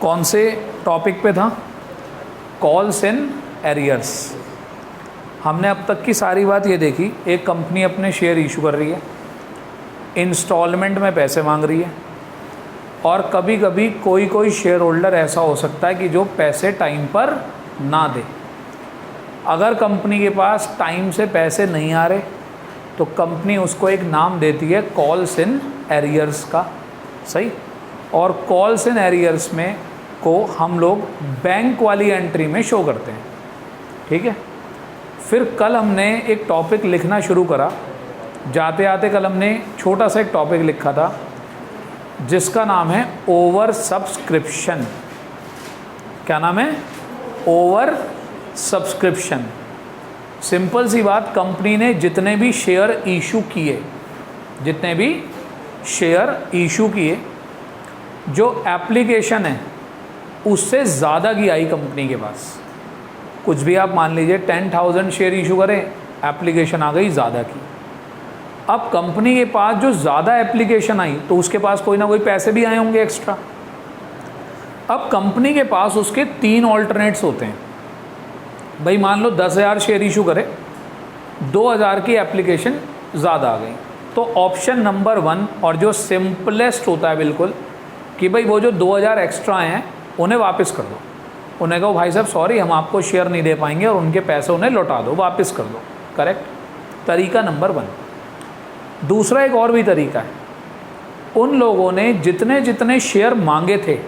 कौन से टॉपिक पे था? Calls in arrears. हमने अब तक की सारी बात ये देखी, एक कंपनी अपने शेयर इशू कर रही है, इंस्टॉलमेंट में पैसे मांग रही है, और कभी कभी कोई शेयर होल्डर ऐसा हो सकता है कि जो पैसे टाइम पर ना दे। अगर कंपनी के पास टाइम से पैसे नहीं आ रहे तो कंपनी उसको एक नाम देती है कॉल्स इन एरियर्स का, सही। और कॉल्स इन एरियर्स में को हम लोग बैंक वाली एंट्री में शो करते हैं, ठीक है। फिर कल हमने एक टॉपिक लिखना शुरू करा, जाते आते कल हमने छोटा सा एक टॉपिक लिखा था जिसका नाम है ओवर सब्सक्रिप्शन। क्या नाम है? Over subscription. सिंपल सी बात, कंपनी ने जितने भी शेयर इशू किए, जो एप्लीकेशन है उससे ज़्यादा की आई कंपनी के पास। कुछ भी आप मान लीजिए 10,000 शेयर इशू करें, एप्लीकेशन आ गई ज़्यादा की। अब कंपनी के पास जो ज़्यादा एप्लीकेशन आई तो उसके पास कोई ना कोई पैसे भी आए होंगे एक्स्ट्रा। अब कंपनी के पास उसके 3 ऑल्टरनेट्स होते हैं। भाई मान लो 10,000 शेयर इशू करे, 2,000 की एप्लीकेशन ज़्यादा आ गई, तो ऑप्शन नंबर 1 और जो सिंपलेस्ट होता है बिल्कुल, कि भाई वो जो 2,000 एक्स्ट्रा आए हैं उन्हें वापस कर दो। उन्हें कहो भाई साहब सॉरी, हम आपको शेयर नहीं दे पाएंगे और उनके पैसे उन्हें लौटा दो, वापस कर दो। करेक्ट, तरीका नंबर 1। दूसरा एक और भी तरीका है, उन लोगों ने जितने जितने शेयर मांगे थे,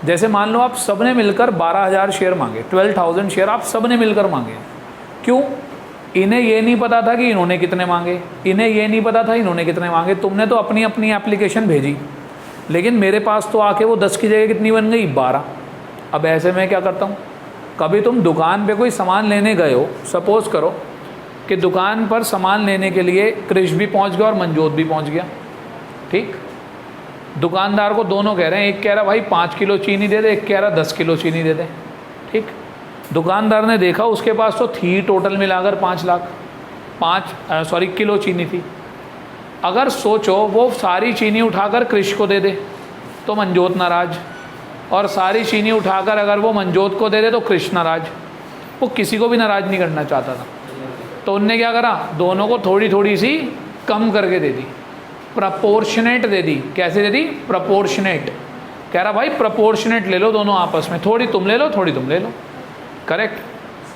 जैसे मान लो आप सबने मिलकर 12,000 शेयर मांगे, 12,000 शेयर आप सबने मिलकर मांगे। क्यों? इन्हें ये नहीं पता था कि इन्होंने कितने मांगे, इन्हें ये नहीं पता था इन्होंने कितने मांगे। तुमने तो अपनी अपनी एप्लीकेशन भेजी, लेकिन मेरे पास तो आके वो 10 की जगह कितनी बन गई? 12। अब ऐसे में क्या करता हूँ, कभी तुम दुकान पे कोई सामान लेने गए हो, सपोज़ करो कि दुकान पर सामान लेने के लिए कृष भी पहुँच गया और मनजोत भी पहुँच गया, ठीक। दुकानदार को दोनों कह रहे हैं, एक कह रहा भाई 5 किलो चीनी दे दे, एक कह रहा 10 किलो चीनी दे दे, ठीक। दुकानदार ने देखा उसके पास तो थी टोटल मिलाकर 5 किलो चीनी थी। अगर सोचो वो सारी चीनी उठाकर कृष को दे दे तो मनजोत नाराज, और सारी चीनी उठाकर अगर वो मनजोत को दे दे तो कृष नाराज। वो किसी को भी नाराज़ नहीं करना चाहता था, तो उनने क्या करा, दोनों को थोड़ी थोड़ी सी कम करके दे दी, प्रपोर्शनेट दे दी। कैसे दे दी? प्रपोर्शनेट। कह रहा भाई प्रपोर्शनेट ले लो दोनों आपस में, थोड़ी तुम ले लो थोड़ी तुम ले लो। करेक्ट।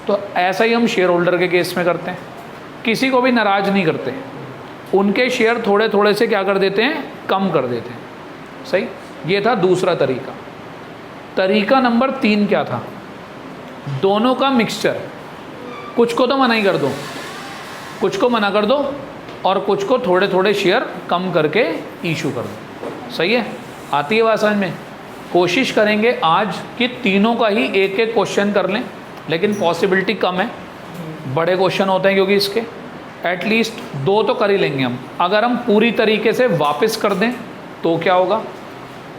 तो ऐसा ही हम शेयर होल्डर के केस में करते हैं, किसी को भी नाराज़ नहीं करते, उनके शेयर थोड़े थोड़े से क्या कर देते हैं? कम कर देते हैं, सही। ये था दूसरा तरीका। तरीका नंबर 3 क्या था? दोनों का मिक्सचर। कुछ को तो मना ही कर दो, कुछ को मना कर दो, और कुछ को थोड़े थोड़े शेयर कम करके इशू कर दो। सही है? आती है बात समझ में? कोशिश करेंगे आज कि तीनों का ही एक एक क्वेश्चन कर लें, लेकिन पॉसिबिलिटी कम है, बड़े क्वेश्चन होते हैं क्योंकि इसके एटलीस्ट 2 तो कर ही लेंगे हम। अगर हम पूरी तरीके से वापस कर दें तो क्या होगा,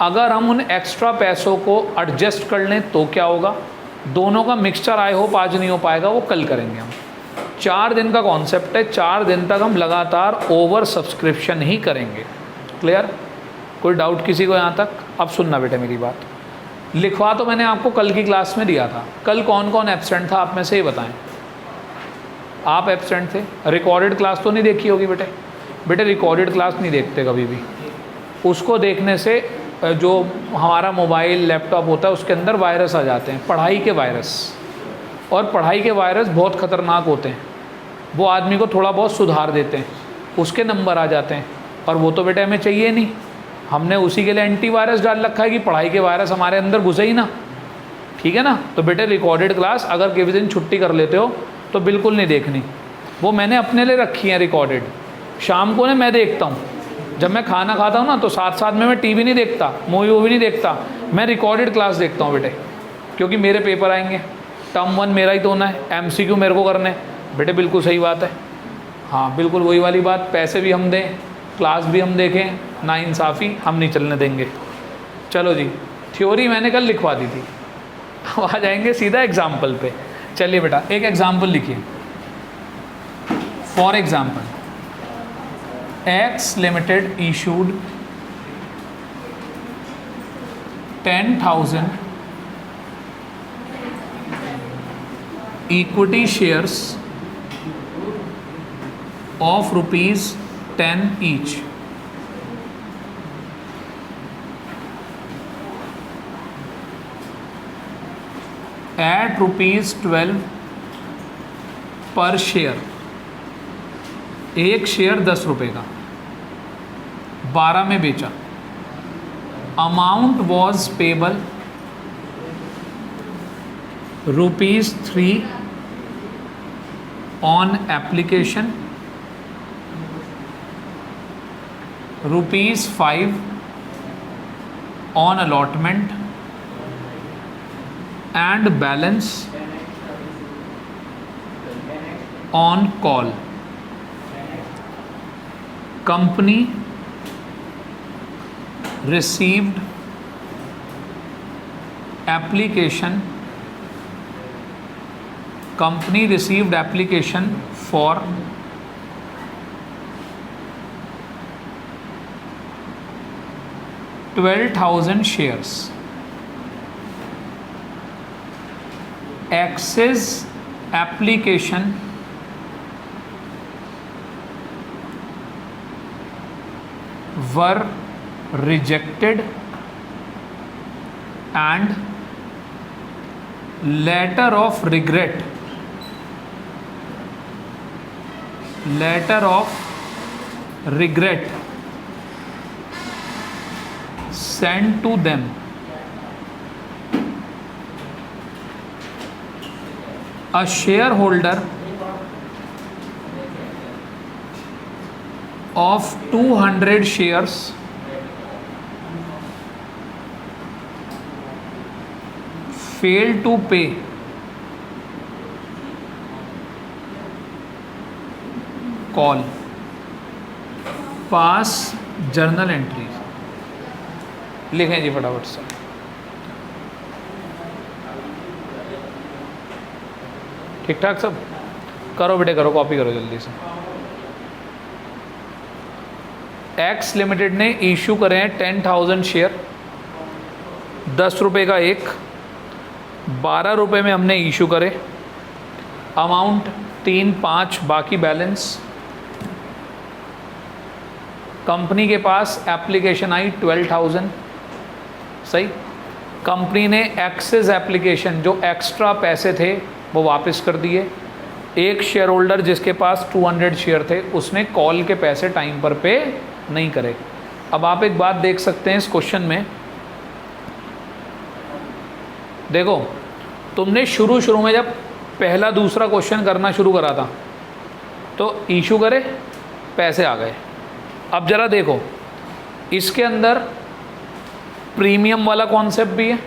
अगर हम उन एक्स्ट्रा पैसों को एडजस्ट कर लें तो क्या होगा। दोनों का मिक्सचर आई होप आज नहीं हो पाएगा, वो कल करेंगे हम। 4 दिन का कॉन्सेप्ट है, 4 दिन तक हम लगातार ओवर सब्सक्रिप्शन ही करेंगे। क्लियर? कोई डाउट किसी को यहाँ तक? अब सुनना बेटे मेरी बात। लिखवा तो मैंने आपको कल की क्लास में दिया था। कल कौन कौन एब्सेंट था आप में से ये बताएं। आप एब्सेंट थे, रिकॉर्डेड क्लास तो नहीं देखी होगी बेटे। बेटे रिकॉर्डेड क्लास नहीं देखते कभी भी, उसको देखने से जो हमारा मोबाइल लैपटॉप होता है उसके अंदर वायरस आ जाते हैं, पढ़ाई के वायरस। और पढ़ाई के वायरस बहुत ख़तरनाक होते हैं, वो आदमी को थोड़ा बहुत सुधार देते हैं, उसके नंबर आ जाते हैं, और वो तो बेटे हमें चाहिए नहीं। हमने उसी के लिए एंटीवायरस डाल रखा है कि पढ़ाई के वायरस हमारे अंदर घुसे ही ना, ठीक है ना। तो बेटे रिकॉर्डेड क्लास अगर किसी दिन छुट्टी कर लेते हो तो बिल्कुल नहीं देखनी, वो मैंने अपने लिए रखी है रिकॉर्डेड। शाम को ना मैं देखता हूँ, जब मैं खाना खाता हूँ ना तो साथ साथ में मैं टीवी नहीं देखता, मूवी वूवी नहीं देखता, मैं रिकॉर्डेड क्लास देखता हूँ बेटे, क्योंकि मेरे पेपर आएंगे, टर्म 1 मेरा ही तो होना है, MCQ मेरे को करने बेटे। बिल्कुल सही बात है, हाँ बिल्कुल वही वाली बात, पैसे भी हम दें, क्लास भी हम देखें, नाइंसाफ़ी हम नहीं चलने देंगे। चलो जी, थ्योरी मैंने कल लिखवा दी थी, अब आ जाएंगे सीधा एग्जाम्पल पे। चलिए बेटा एक एग्जाम्पल लिखिए। For example, X Limited issued 10,000 equity shares of rupees 10 each. At rupees 12 पर शेयर, एक शेयर 10 रुपये का, 12 में बेचा. Amount was payable rupees 3 on application, rupees 5 on allotment and balance on call. Company received application for 12,000 shares. Access application were rejected and letter of regret sent to them. A shareholder of 200 shares failed to pay call. Pass journal entries लिखें जी फटाफट से. ठीक ठाक सब करो बेटे, करो, copy करो जल्दी से. एक्स लिमिटेड ने इशू करे हैं 10,000 शेयर, 10 रुपये का एक, 12 रुपये में हमने इशू करे. अमाउंट 3-5, बाकी बैलेंस. कंपनी के पास एप्लीकेशन आई 12,000, सही. कंपनी ने एक्सेस एप्लीकेशन, जो एक्स्ट्रा पैसे थे वो वापस कर दिए. एक शेयर होल्डर जिसके पास 200 शेयर थे उसने कॉल के पैसे टाइम पर पे नहीं करे. अब आप एक बात देख सकते हैं इस क्वेश्चन में, देखो तुमने शुरू में जब पहला दूसरा क्वेश्चन करना शुरू करा था तो इशू करे, पैसे आ गए. अब जरा देखो इसके अंदर प्रीमियम वाला कॉन्सेप्ट भी है.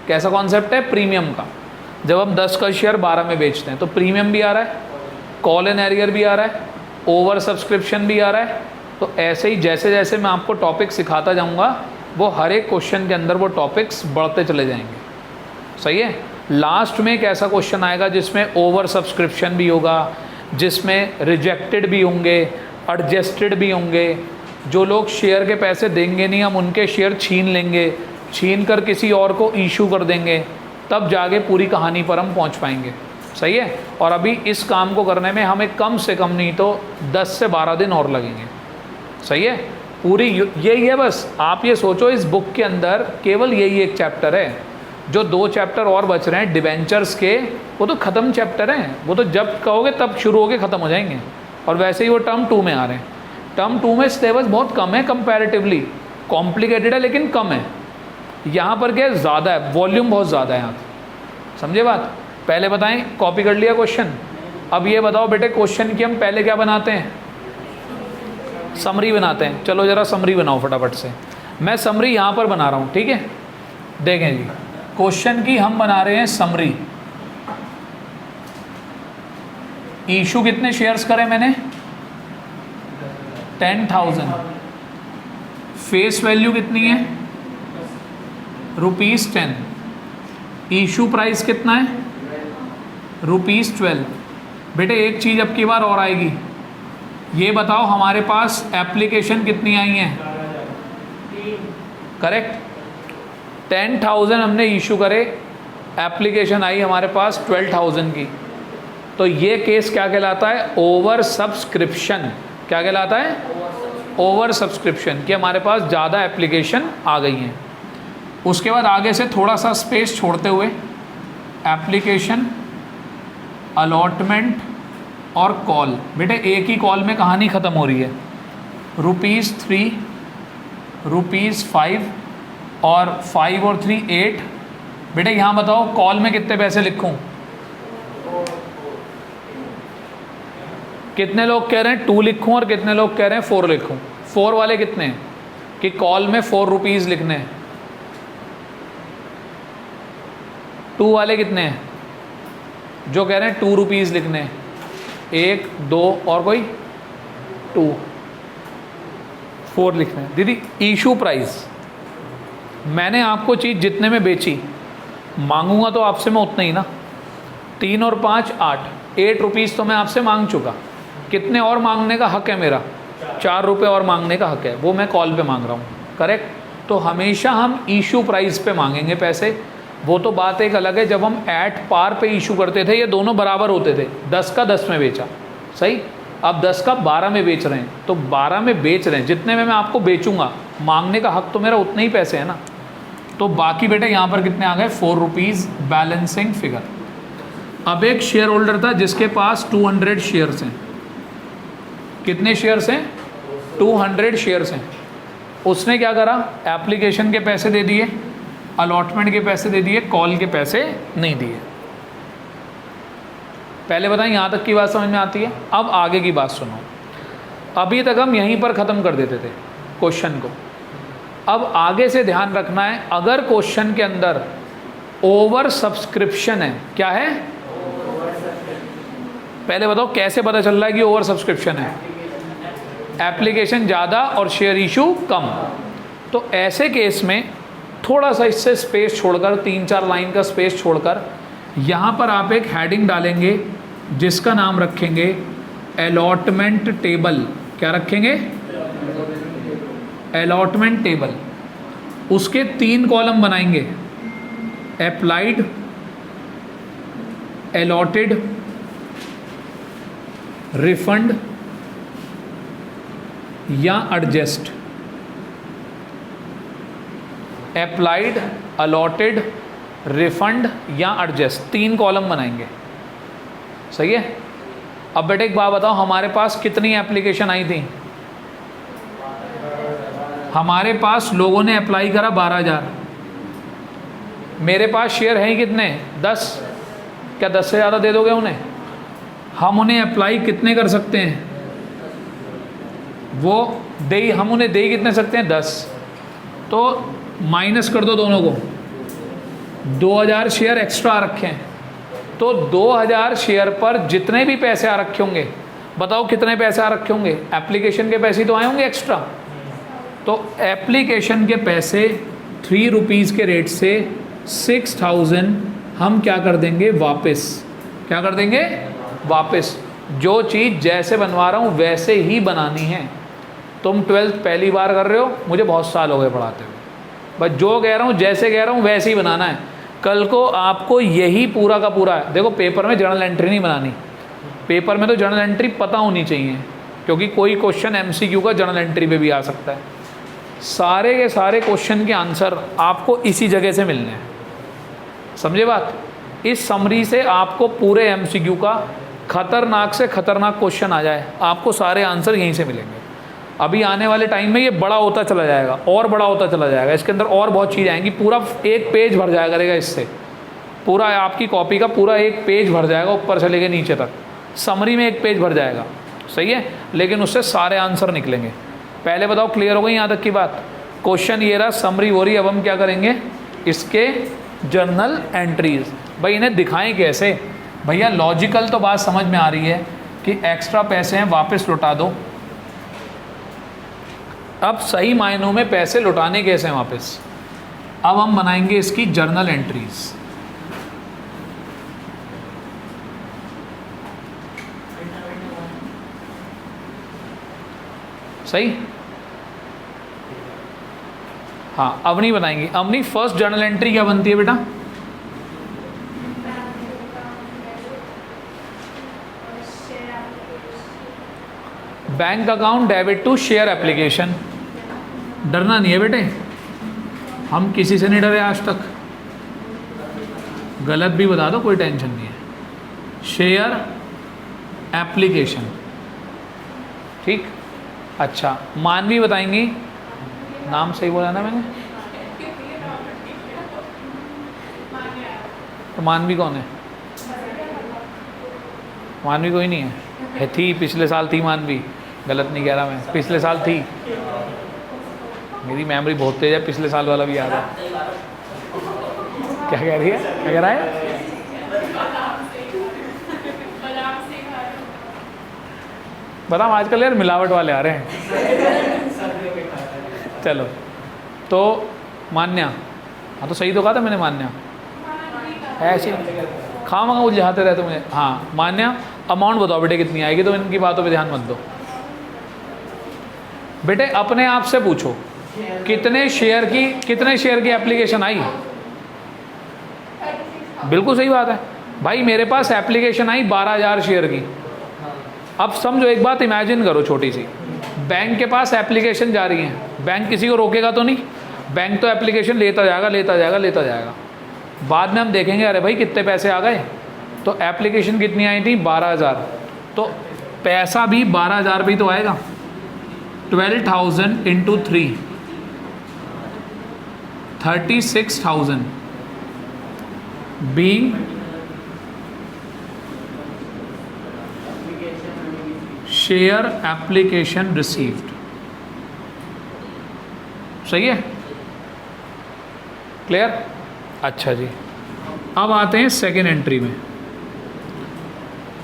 कैसा कॉन्सेप्ट है? प्रीमियम का. जब हम 10 का शेयर 12 में बेचते हैं तो प्रीमियम भी आ रहा है, कॉल एंड एरियर भी आ रहा है, ओवर सब्सक्रिप्शन भी आ रहा है. तो ऐसे ही जैसे जैसे मैं आपको टॉपिक सिखाता जाऊंगा वो हर एक क्वेश्चन के अंदर वो टॉपिक्स बढ़ते चले जाएंगे. सही है. लास्ट में एक ऐसा क्वेश्चन आएगा जिसमें ओवर सब्सक्रिप्शन भी होगा, जिसमें रिजेक्टेड भी होंगे, एडजस्टेड भी होंगे. जो लोग शेयर के पैसे देंगे नहीं हम उनके शेयर छीन लेंगे, छीन कर किसी और को इशू कर देंगे, तब जाके पूरी कहानी पर हम पहुंच पाएंगे. सही है. और अभी इस काम को करने में हमें कम से कम नहीं तो 10 से 12 दिन और लगेंगे. सही है. पूरी यही है. बस आप ये सोचो इस बुक के अंदर केवल यही एक चैप्टर है. जो 2 चैप्टर और बच रहे हैं डिबेंचर्स के, वो तो ख़त्म चैप्टर हैं. वो तो जब कहोगे तब शुरू होके ख़त्म हो जाएंगे. और वैसे ही वो टर्म 2 में आ रहे हैं. टर्म 2 में सिलेबस बहुत कम है, कंपैरेटिवली कॉम्प्लिकेटेड है लेकिन कम है. यहाँ पर क्या ज़्यादा है, वॉल्यूम बहुत ज़्यादा है यहाँ. समझे बात? पहले बताएं, कॉपी कर लिया क्वेश्चन. अब ये बताओ बेटे क्वेश्चन की हम पहले क्या बनाते हैं? समरी बनाते हैं. चलो ज़रा समरी बनाओ फटाफट से. मैं समरी यहाँ पर बना रहा हूँ. ठीक है. देखें जी, क्वेश्चन की हम बना रहे हैं समरी. इशू कितने शेयर्स करे मैंने? 10,000. फेस वैल्यू कितनी है? ₹10. इशू प्राइस कितना है? ₹12. बेटे एक चीज़ अब की बार और आएगी. ये बताओ हमारे पास एप्लीकेशन कितनी आई हैं? करेक्ट. 10,000 हमने इशू करे, एप्लीकेशन आई हमारे पास 12,000 की, तो ये केस क्या कहलाता है? Over subscription. क्या कहलाता है? ओवर सब्सक्रिप्शन, कि हमारे पास ज़्यादा एप्लीकेशन आ गई हैं। उसके बाद आगे से थोड़ा सा स्पेस छोड़ते हुए एप्लीकेशन, अलॉटमेंट और कॉल। बेटे एक ही कॉल में कहानी ख़त्म हो रही है। ₹3, ₹5 और 5 और 3 8। बेटे यहाँ बताओ कॉल में कितने पैसे लिखूँ? कितने लोग कह रहे हैं 2 लिखूँ और कितने लोग कह रहे हैं 4 लिखूँ? 4 वाले कितने हैं कि कॉल में ₹4 लिखने हैं? 2 वाले कितने हैं जो कह रहे हैं ₹2 लिखने हैं? 1 2 और कोई 2, 4 लिखने हैं। दीदी इशू प्राइस, मैंने आपको चीज़ जितने में बेची, मांगूंगा तो आपसे मैं उतना ही ना। 3 और 5 8, ₹8 तो मैं आपसे मांग चुका। कितने और मांगने का हक है मेरा? ₹4 और मांगने का हक है, वो मैं कॉल पे मांग रहा हूँ। करेक्ट? तो हमेशा हम इशू प्राइस पे मांगेंगे पैसे। वो तो बात एक अलग है, जब हम एट पार पे इशू करते थे ये दोनों बराबर होते थे। 10 का 10 में बेचा, सही। अब 10 का 12 में बेच रहे हैं, तो 12 में बेच रहे हैं, जितने में मैं आपको बेचूंगा मांगने का हक तो मेरा उतने ही पैसे है ना। तो बाकी बेटे यहाँ पर कितने आ गए? ₹4 बैलेंसिंग फिगर। अब एक शेयर होल्डर था जिसके पास 200 शेयर्स हैं। कितने शेयर्स हैं? 200 शेयर्स हैं। उसने क्या करा? एप्लीकेशन के पैसे दे दिए, अलॉटमेंट के पैसे दे दिए, कॉल के पैसे नहीं दिए। पहले बताएं यहाँ तक की बात समझ में आती है? अब आगे की बात सुनो। अभी तक हम यहीं पर ख़त्म कर देते थे क्वेश्चन को। अब आगे से ध्यान रखना है, अगर क्वेश्चन के अंदर ओवर सब्सक्रिप्शन है, क्या है? पहले बताओ कैसे पता चल रहा है कि ओवर सब्सक्रिप्शन है? एप्लीकेशन ज़्यादा और शेयर इशू कम। तो ऐसे केस में थोड़ा सा इससे स्पेस छोड़कर, 3-4 लाइन का स्पेस छोड़कर, यहाँ पर आप एक हेडिंग डालेंगे जिसका नाम रखेंगे अलॉटमेंट टेबल। क्या रखेंगे? Allotment table. उसके 3 कॉलम बनाएंगे, अप्लाइड, अलॉटेड, रिफंड या एडजस्ट। अप्लाइड, अलॉटेड, रिफंड या एडजस्ट, 3 कॉलम बनाएंगे। सही है? अब बेटे एक बात बताओ, हमारे पास कितनी एप्लीकेशन आई थी? हमारे पास लोगों ने अप्लाई करा 12,000। मेरे पास शेयर हैं कितने? 10। क्या 10 से ज़्यादा दे दोगे उन्हें? हम उन्हें अप्लाई कितने कर सकते हैं? वो दे, हम उन्हें दे कितने सकते हैं? 10। तो माइनस कर दो दोनों को, 2,000 शेयर एक्स्ट्रा आ रखे हैं। तो 2,000 शेयर पर जितने भी पैसे आ रखे होंगे, बताओ कितने पैसे आ रखे होंगे? एप्लीकेशन के पैसे तो आए होंगे एक्स्ट्रा। तो एप्लीकेशन के पैसे ₹3 के रेट से 6,000 हम क्या कर देंगे? वापस। क्या कर देंगे? वापस। जो चीज़ जैसे बनवा रहा हूँ वैसे ही बनानी है। तुम 12th पहली बार कर रहे हो, मुझे बहुत साल हो गए पढ़ाते हुए, बस जो कह रहा हूँ जैसे कह रहा हूँ वैसे ही बनाना है। कल को आपको यही पूरा का पूरा है। देखो पेपर में जर्नल एंट्री नहीं बनानी, पेपर में तो जर्नल एंट्री पता होनी चाहिए, क्योंकि कोई क्वेश्चन MCQ का जर्नल एंट्री पे भी आ सकता है। सारे के सारे क्वेश्चन के आंसर आपको इसी जगह से मिलने हैं। समझे बात? इस समरी से आपको पूरे MCQ का खतरनाक से खतरनाक क्वेश्चन आ जाए, आपको सारे आंसर यहीं से मिलेंगे। अभी आने वाले टाइम में ये बड़ा होता चला जाएगा और बड़ा होता चला जाएगा, इसके अंदर और बहुत चीज़ आएंगी। पूरा एक पेज भर जाया करेगा इससे, पूरा आपकी कॉपी का पूरा एक पेज भर जाएगा ऊपर से लेके नीचे तक। समरी में एक पेज भर जाएगा, सही है, लेकिन उससे सारे आंसर निकलेंगे। पहले बताओ क्लियर हो गई यहाँ तक की बात? क्वेश्चन ये रहा, समरी हो रही। अब हम क्या करेंगे? इसके जर्नल एंट्रीज। भाई इन्हें दिखाएं कैसे? भैया लॉजिकल तो बात समझ में आ रही है कि एक्स्ट्रा पैसे हैं वापस लौटा दो। अब सही मायनों में पैसे लौटाने कैसे हैं वापस? अब हम बनाएंगे इसकी जर्नल एंट्रीज। सही? हाँ अवनी बनाएंगी। अवनी फर्स्ट जर्नल एंट्री क्या बनती है बेटा? Bank account debit to share application. डरना नहीं है बेटे, हम किसी से नहीं डरे आज तक। गलत भी बता दो कोई टेंशन नहीं है। शेयर एप्लीकेशन, ठीक। अच्छा मानवी बताएंगी, नाम सही बोला ना मैंने? तो मानवी कौन है? मानवी कोई नहीं है थी पिछले साल थी मानवी, गलत नहीं कह रहा मैं, पिछले साल थी। मेरी मेमोरी बहुत तेज है, पिछले साल वाला भी याद है। क्या कह रही है, क्या कह रहा है? बताओ, आजकल यार मिलावट वाले आ रहे हैं। चलो तो मान्या, हाँ तो सही तो कहा था मैंने, मान्या ऐसे खामा उलझाते रहते मुझे। हाँ मान्या, अमाउंट बताओ बेटे कितनी आएगी, तो इनकी बातों पे ध्यान मत दो बेटे। अपने आप से पूछो कितने शेयर की एप्लीकेशन आई। बिल्कुल सही बात है भाई, मेरे पास एप्लीकेशन आई 12,000 शेयर की। अब समझो, एक बात इमेजिन करो छोटी सी, बैंक के पास एप्लीकेशन जा रही है, बैंक किसी को रोकेगा तो नहीं, बैंक तो एप्लीकेशन लेता जाएगा। बाद में हम देखेंगे अरे भाई कितने पैसे आ गए, तो एप्लीकेशन कितनी आई थी? 12,000, तो पैसा भी 12,000 भी तो आएगा। 12,000 into 3, 36,000 being share application received. सही है, क्लियर? अच्छा जी, अब आते हैं सेकेंड एंट्री में।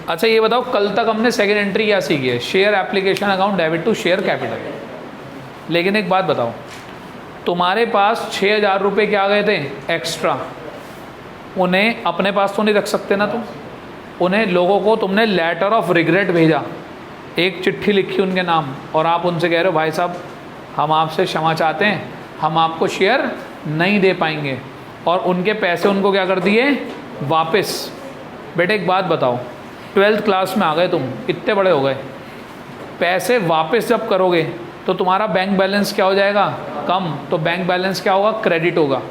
अच्छा ये बताओ, कल तक हमने सेकेंड एंट्री क्या सीखी है? Share application account debit to share capital. लेकिन एक बात बताओ, तुम्हारे पास 6,000 रुपये क्या आ गए थे एक्स्ट्रा, उन्हें अपने पास तो नहीं रख सकते ना तुम, उन्हें लोगों को तुमने लेटर ऑफ रिग्रेट भेजा, एक चिट्ठी लिखी उनके नाम, और आप उनसे कह रहे हो भाई साहब हम आपसे क्षमा चाहते हैं, हम आपको शेयर नहीं दे पाएंगे, और उनके पैसे उनको क्या कर दिए? वापस। बेटे एक बात बताओ, 12th क्लास में आ गए तुम, इतने बड़े हो गए, पैसे वापस जब करोगे तो तुम्हारा बैंक बैलेंस क्या हो जाएगा? कम। तो बैंक बैलेंस क्या होगा? क्रेडिट होगा।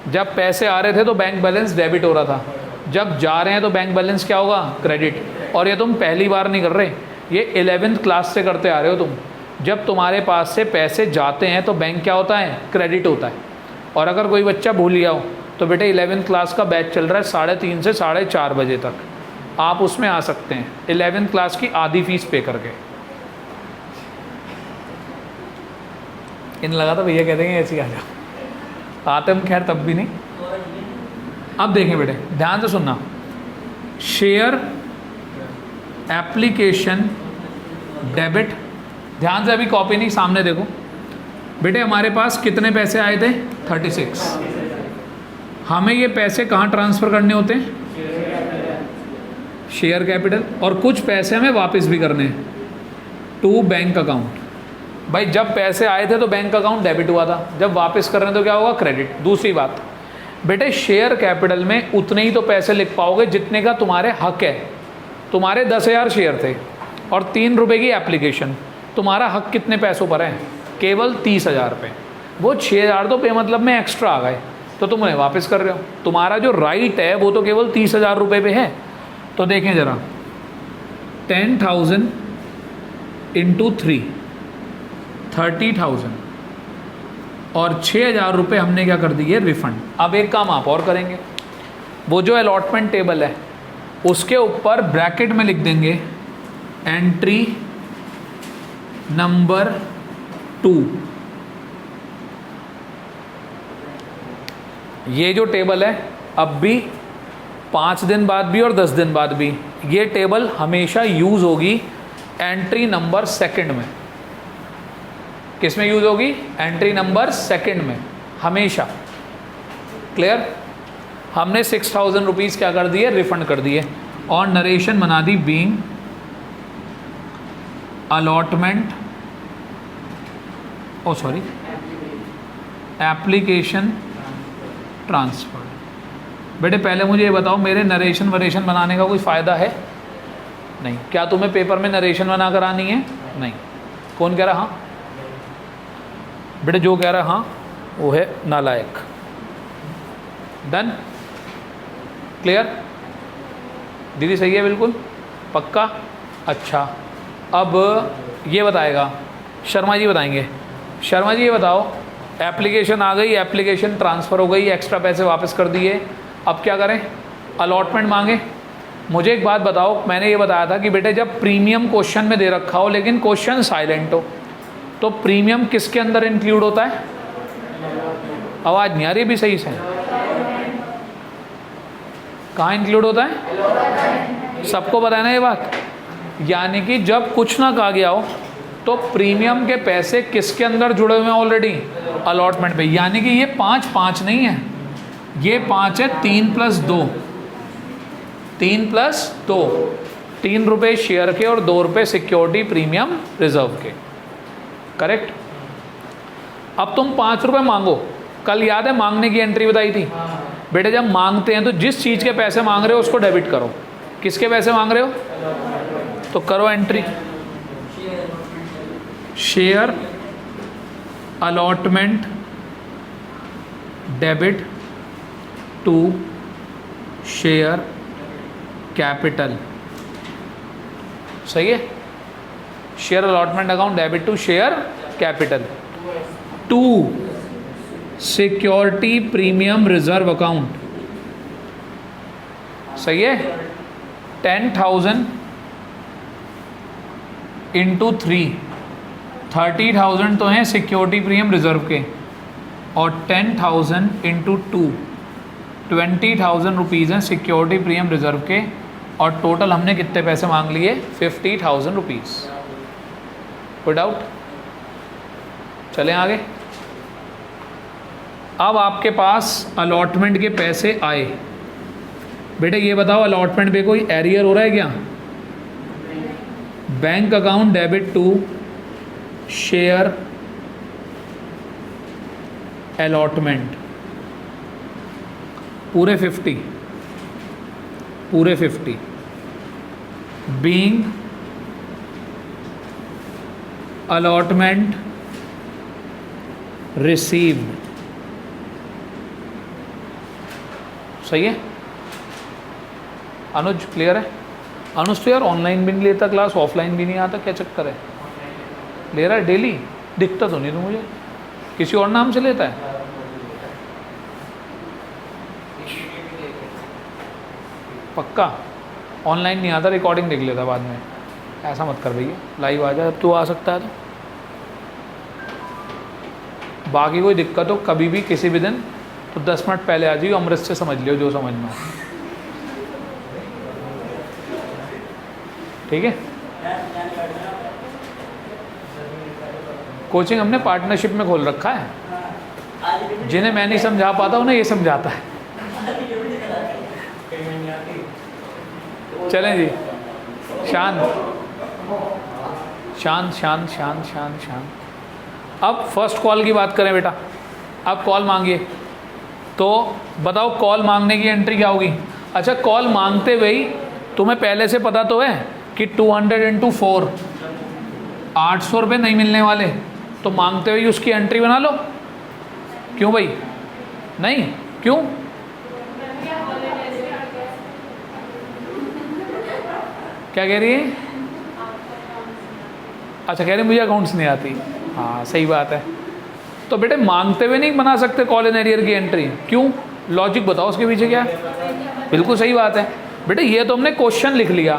जब पैसे आ रहे थे तो बैंक बैलेंस डेबिट हो रहा था, जब जा रहे हैं तो बैंक बैलेंस क्या होगा? क्रेडिट। और ये तुम पहली बार नहीं कर रहे, ये 11th क्लास से करते आ रहे हो तुम। जब तुम्हारे पास से पैसे जाते हैं तो बैंक क्या होता है? क्रेडिट होता है। और अगर कोई बच्चा भूल गया हो तो बेटे 11th क्लास का बैच चल रहा है 3:30 से 4:30 बजे तक, आप उसमें आ सकते हैं 11th क्लास की आधी फीस पे करके। इन लगा था भैया कह देंगे ऐसे ही आ जा, आते हम खैर तब भी नहीं। अब देखें बेटे ध्यान से सुनना, शेयर एप्लीकेशन डेबिट, ध्यान से, अभी कॉपी नहीं, सामने देखो बेटे। हमारे पास कितने पैसे आए थे? 36। हमें ये पैसे कहाँ ट्रांसफ़र करने होते हैं? Share capital. और कुछ पैसे हमें वापस भी करने हैं टू बैंक अकाउंट। भाई जब पैसे आए थे तो बैंक अकाउंट डेबिट हुआ था, जब वापस कर रहे हैं तो क्या होगा? क्रेडिट। दूसरी बात बेटे, शेयर कैपिटल में उतने ही तो पैसे लिख पाओगे जितने का तुम्हारे हक है। तुम्हारे 10,000 शेयर थे और 3 रुपये की एप्लीकेशन, तुम्हारा हक कितने पैसों पर है? केवल 30,000 पे। वो 6,000 तो पे मतलब में एक्स्ट्रा आ गए, तो तुम उन्हें वापस कर रहे हो। तुम्हारा जो राइट है वो तो केवल 30,000 रुपये पे है। तो देखें ज़रा, 10,000 इंटू 3, 30,000, और 6,000 रुपये हमने क्या कर दिए? रिफंड। अब एक काम आप और करेंगे, वो जो अलॉटमेंट टेबल है उसके ऊपर ब्रैकेट में लिख देंगे एंट्री नंबर 2। ये जो टेबल है अब भी 5 दिन बाद भी और 10 दिन बाद भी ये टेबल हमेशा यूज़ होगी एंट्री नंबर 2 में। किस में यूज़ होगी? एंट्री नंबर 2 में हमेशा। क्लियर? हमने 6,000 रुपीज़ क्या कर दिए? रिफंड कर दिए। और नरेशन बना दी बीइंग अलॉटमेंट, ओ सॉरी, एप्लीकेशन ट्रांसफर। बेटे पहले मुझे ये बताओ, मेरे नरेशन वरेशन बनाने का कोई फ़ायदा है? नहीं। क्या तुम्हें पेपर में नरेशन बना कर आनी है? नहीं। कौन कह रहा हाँ? बेटे जो कह रहा हाँ वो है नालायक। डन? क्लियर? दीदी सही है बिल्कुल? पक्का? अच्छा, अब ये बताएगा शर्मा जी, बताएंगे। शर्मा जी ये बताओ, एप्लीकेशन आ गई, एप्लीकेशन ट्रांसफ़र हो गई, एक्स्ट्रा पैसे वापस कर दिए, अब क्या करें? अलॉटमेंट मांगे। मुझे एक बात बताओ, मैंने ये बताया था कि बेटे जब प्रीमियम क्वेश्चन में दे रखा हो लेकिन क्वेश्चन साइलेंट हो, तो प्रीमियम किसके अंदर इंक्लूड होता है? आवाज़ नहीं आ रही भी सही से। कहाँ इंक्लूड होता है? सबको पता है ना ये बात। यानी कि जब कुछ ना कहा गया हो तो प्रीमियम के पैसे किसके अंदर जुड़े हुए हैं ऑलरेडी? अलॉटमेंट पे। यानी कि ये 5 नहीं है, ये 5 है 3 + 2, 3 + 2, 3 रुपये शेयर के और 2 रुपये सिक्योरिटी प्रीमियम रिजर्व के। करेक्ट? अब तुम 5 रुपये मांगो। कल याद है मांगने की एंट्री बताई थी? बेटे जब मांगते हैं तो जिस चीज़ के पैसे मांग रहे हो उसको डेबिट करो। किसके पैसे मांग रहे हो? तो करो entry, share allotment debit to share capital. सही है? Share allotment account debit to share capital, to securities premium reserve account. सही है? 10,000 इंटू 3, 30,000 तो हैं सिक्योरिटी प्रीमियम रिजर्व के, और 10,000 इंटू 2, 20,000 रुपीज़ हैं सिक्योरिटी प्रीमियम रिजर्व के, और टोटल हमने कितने पैसे मांग लिए? 50,000 रुपीज़। कोई डाउट? चलें आगे। अब आपके पास अलॉटमेंट के पैसे आए। बेटे ये बताओ अलॉटमेंट पे कोई एरियर हो रहा है क्या? Bank account debit to share allotment, पूरे 50 बीइंग अलॉटमेंट रिसीव्ड। सही है? अनुज क्लियर है? अनुज तो यार ऑनलाइन भी नहीं लेता क्लास, ऑफलाइन भी नहीं आता, क्या चक्कर है? ले रहा है डेली, दिखता तो नहीं तो मुझे। किसी और नाम से लेता है? पक्का? ऑनलाइन नहीं आता, रिकॉर्डिंग देख लेता बाद में। ऐसा मत कर भैया, लाइव आ जा अब तू आ सकता है तो। बाकी कोई दिक्कत हो कभी भी किसी भी दिन तो 10 मिनट पहले आ जाइए, अमृत से समझ लियो जो समझना हो। ठीक है? कोचिंग हमने पार्टनरशिप में खोल रखा है, जिन्हें मैं नहीं समझा पाता उन्हें ये समझाता है। चलें जी, शांत शांत शांत शांत शांत शांत। अब फर्स्ट कॉल की बात करें बेटा। अब कॉल मांगिए, तो बताओ कॉल मांगने की एंट्री क्या होगी? अच्छा, कॉल मांगते हुए ही तुम्हें पहले से पता तो है कि 200 इंटू 4 800 रुपये नहीं मिलने वाले, तो मांगते हुए उसकी एंट्री बना लो। क्यों भाई? नहीं क्यों? क्या कह रही है? अच्छा कह रही मुझे अकाउंट्स नहीं आती। हाँ सही बात है। तो बेटे मांगते हुए नहीं बना सकते कॉल इन एरियर की एंट्री? क्यों? लॉजिक बताओ उसके पीछे क्या है। बिल्कुल सही बात है बेटे, ये तो हमने क्वेश्चन लिख लिया।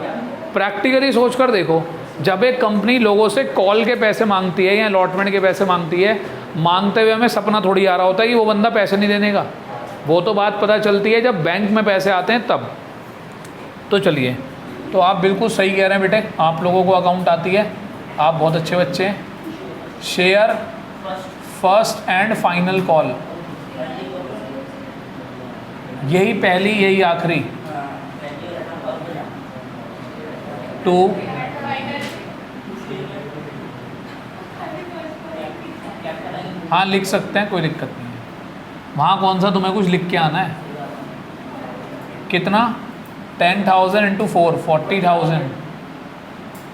प्रैक्टिकली सोच कर देखो, जब एक कंपनी लोगों से कॉल के पैसे मांगती है या अलॉटमेंट के पैसे मांगती है, मांगते हुए हमें सपना थोड़ी आ रहा होता है कि वो बंदा पैसे नहीं देने का। वो तो बात पता चलती है जब बैंक में पैसे आते हैं तब। तो चलिए, तो आप बिल्कुल सही कह रहे हैं बेटे, आप लोगों को अकाउंट आती है, आप बहुत अच्छे बच्चे हैं। Share first and final call, यही पहली यही आखिरी। टू हाँ लिख सकते हैं, कोई दिक्कत नहीं है। वहाँ कौन सा तुम्हें कुछ लिख के आना है, कितना 10,000 इंटू 4 40,000,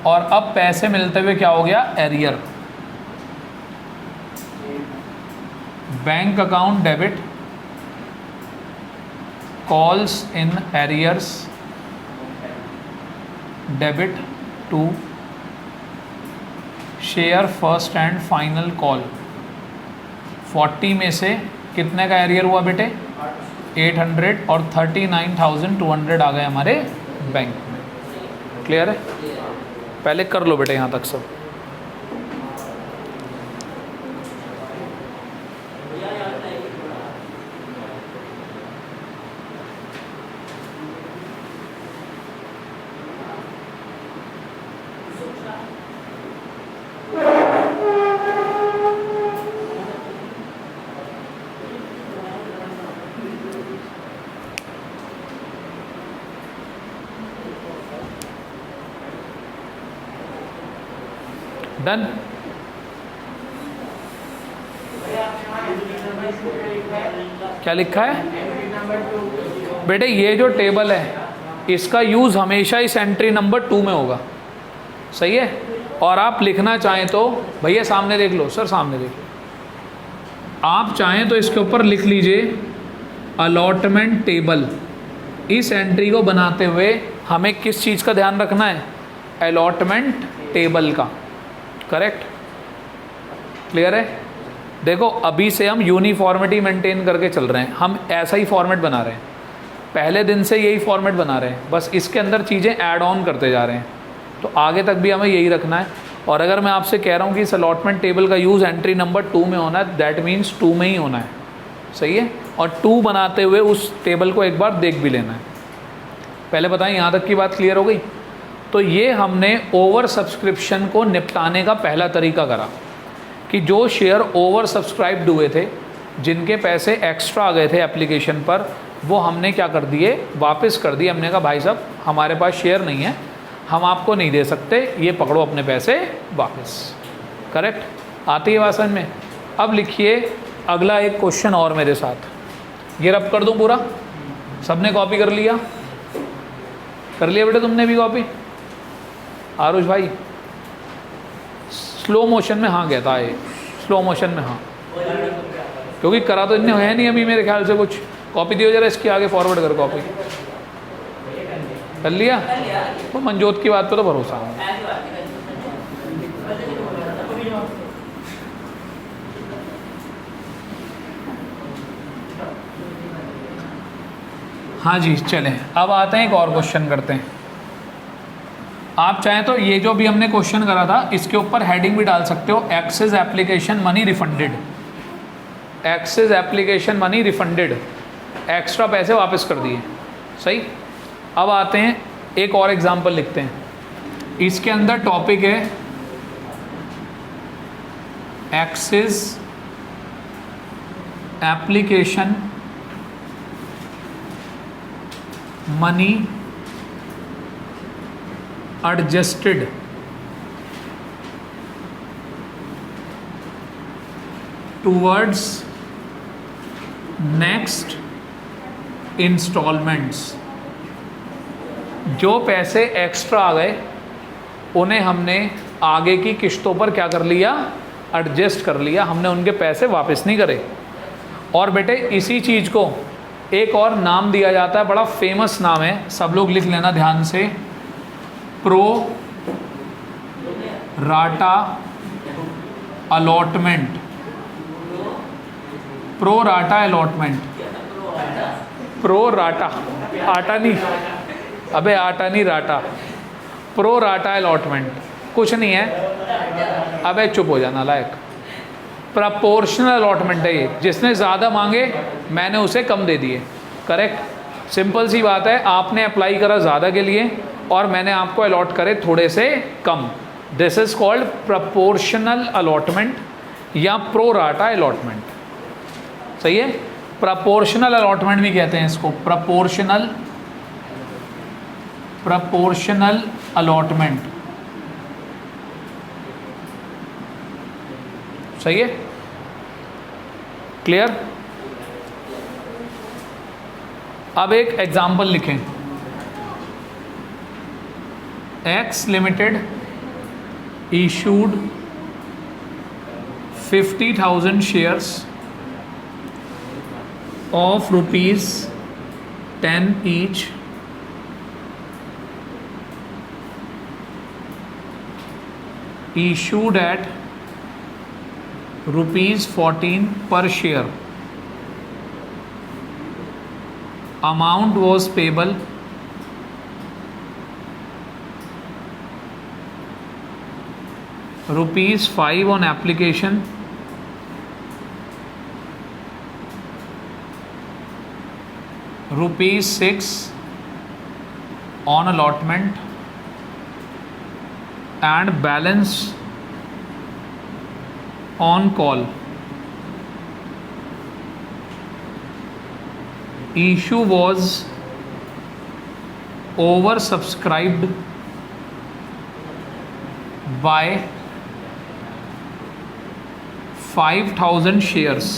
और अब पैसे मिलते हुए क्या हो गया, arrear, bank account debit, calls in arrears debit to share first and final call. 40 में से कितने का एरियर हुआ बेटे, 800, और 39,200 आ गए हमारे बैंक में। क्लियर है? पहले कर लो बेटे यहाँ तक सब। डन। क्या लिखा है बेटे, ये जो टेबल है इसका यूज़ हमेशा इस एंट्री नंबर 2 में होगा, सही है। और आप लिखना चाहें तो भैया सामने देख लो, सर सामने देख लो, आप चाहें तो इसके ऊपर लिख लीजिए अलॉटमेंट टेबल। इस एंट्री को बनाते हुए हमें किस चीज़ का ध्यान रखना है, अलॉटमेंट टेबल का। करेक्ट? क्लियर है? देखो अभी से हम यूनिफॉर्मिटी मेंटेन करके चल रहे हैं, हम ऐसा ही फॉर्मेट बना रहे हैं, पहले दिन से यही फॉर्मेट बना रहे हैं, बस इसके अंदर चीज़ें ऐड ऑन करते जा रहे हैं, तो आगे तक भी हमें यही रखना है। और अगर मैं आपसे कह रहा हूँ कि इस अलॉटमेंट टेबल का यूज़ एंट्री नंबर 2 में होना है, दैट मीन्स 2 में ही होना है, सही है। और 2 बनाते हुए उस टेबल को एक बार देख भी लेना है। पहले बताएं, यहाँ तक की बात क्लियर हो गई? तो ये हमने ओवर सब्सक्रिप्शन को निपटाने का पहला तरीका करा कि जो शेयर ओवर सब्सक्राइब्ड हुए थे, जिनके पैसे एक्स्ट्रा आ गए थे एप्लीकेशन पर, वो हमने क्या कर दिए, वापस कर दिए। हमने कहा भाई साहब हमारे पास शेयर नहीं है, हम आपको नहीं दे सकते, ये पकड़ो अपने पैसे वापस। करेक्ट? आती है बात समझ में? अब लिखिए अगला एक क्वेश्चन और मेरे साथ, ये रब कर दूं पूरा, सबने कॉपी कर लिया? कर लिया बेटे तुमने भी कॉपी? आरुष भाई स्लो मोशन में हाँ कहता है, स्लो मोशन में हाँ, क्योंकि करा तो इतने है नहीं अभी मेरे ख्याल से कुछ। कॉपी दियो जरा, इसकी आगे फॉरवर्ड कर, कॉपी कर लिया? तो मनजोत की बात पे तो भरोसा है। हाँ जी चलें, अब आते हैं एक और क्वेश्चन करते हैं। आप चाहें तो ये जो भी हमने क्वेश्चन करा था इसके ऊपर हेडिंग भी डाल सकते हो, axis application money refunded, axis application money refunded, extra पैसे वापस कर दिए, सही। अब आते हैं एक और एग्जांपल लिखते हैं, इसके अंदर टॉपिक है excess application money adjusted towards next instalments. जो पैसे एक्स्ट्रा आ गए उन्हें हमने आगे की किस्तों पर क्या कर लिया, एडजस्ट कर लिया, हमने उनके पैसे वापस नहीं करे। और बेटे इसी चीज़ को एक और नाम दिया जाता है, बड़ा फेमस नाम है, सब लोग लिख लेना ध्यान से, pro rata allotment. Pro rata allotment, pro rata, आटा नहीं, अबे आटा नहीं राटा, प्रो राटा अलॉटमेंट कुछ नहीं है, अबे चुप हो जाना लायक। प्रपोर्शनल अलॉटमेंट है ये, जिसने ज़्यादा मांगे मैंने उसे कम दे दिए। करेक्ट? सिंपल सी बात है, आपने अप्लाई करा ज़्यादा के लिए और मैंने आपको अलॉट करे थोड़े से कम। This is called proportional allotment या प्रो राटा अलॉटमेंट, सही है। प्रपोर्शनल अलॉटमेंट भी कहते हैं इसको, प्रपोर्शनल अलॉटमेंट, सही है। क्लियर? अब एक एग्जाम्पल लिखें, x limited issued 50,000 shares of rupees 10 each issued at rupees 14 per share. Amount was payable rupees 5 on application, rupees 6 on allotment, and balance on call. Issue was oversubscribed by 5,000 shares.